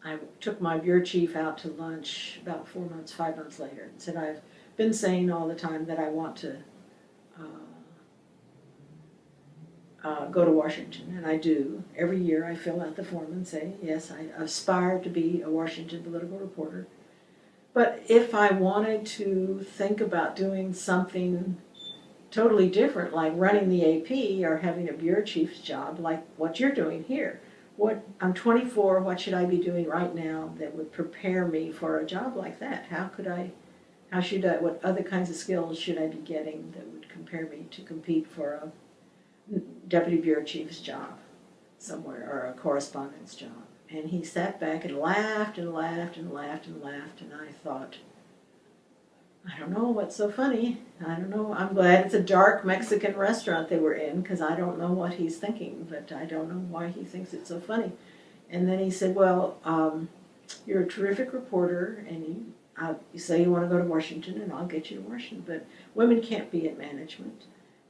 I took my bureau chief out to lunch about 4 months, 5 months later, and said, I've been saying all the time that I want to go to Washington, and I do. Every year I fill out the form and say, yes, I aspire to be a Washington political reporter. But if I wanted to think about doing something totally different, like running the AP or having a bureau chief's job, like what you're doing here, I'm 24, what should I be doing right now that would prepare me for a job like that? What other kinds of skills should I be getting that would prepare me to compete for a deputy bureau chief's job somewhere, or a correspondent's job? And he sat back and laughed and laughed and laughed and laughed, and I thought, I don't know what's so funny. I don't know. I'm glad it's a dark Mexican restaurant they were in, because I don't know what he's thinking, but I don't know why he thinks it's so funny. And then he said, well, you're a terrific reporter, and you say you want to go to Washington, and I'll get you to Washington, but women can't be in management.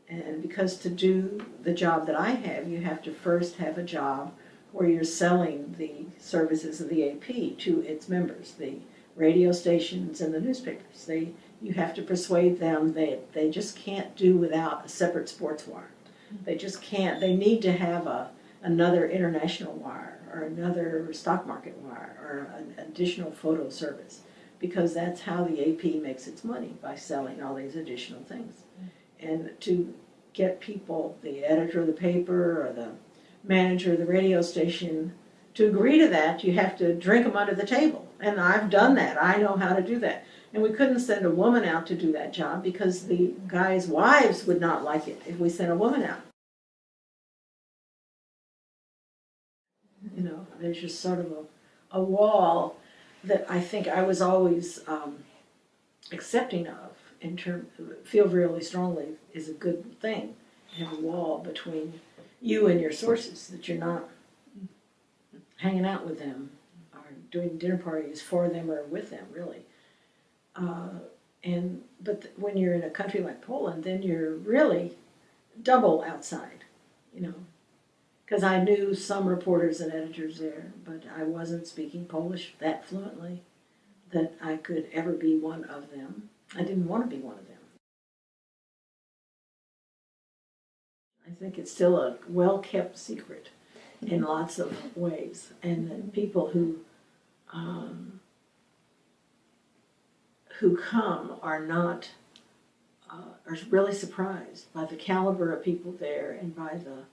And because to do the job that I have, you have to first have a job where you're selling the services of the AP to its members, the radio stations and the newspapers. You have to persuade them that they just can't do without a separate sports wire. They just can't. They need to have another international wire, or another stock market wire, or an additional photo service, because that's how the AP makes its money, by selling all these additional things. And to get people, the editor of the paper or the manager of the radio station, to agree to that, you have to drink them under the table. And I've done that. I know how to do that. And we couldn't send a woman out to do that job because the guys' wives would not like it if we sent a woman out. You know, there's just sort of a wall that I think I was always accepting of, feel really strongly is a good thing. You have a wall between you and your sources, that you're not hanging out with them or doing dinner parties for them or with them, really. But when you're in a country like Poland, then you're really double outside, you know. Because I knew some reporters and editors there, but I wasn't speaking Polish that fluently that I could ever be one of them. I didn't want to be one of them. I think it's still a well-kept secret in lots of ways, and that people who come are not are really surprised by the caliber of people there, and by the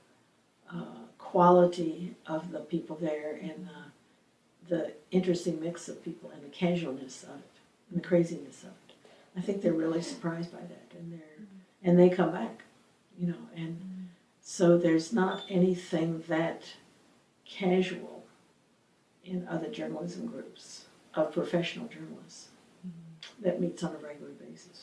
quality of the people there, and the interesting mix of people, and the casualness of it, and the craziness of it. I think they're really surprised by that, and they come back, you know. And so there's not anything that casual in other journalism groups of professional journalists that meets on a regular basis.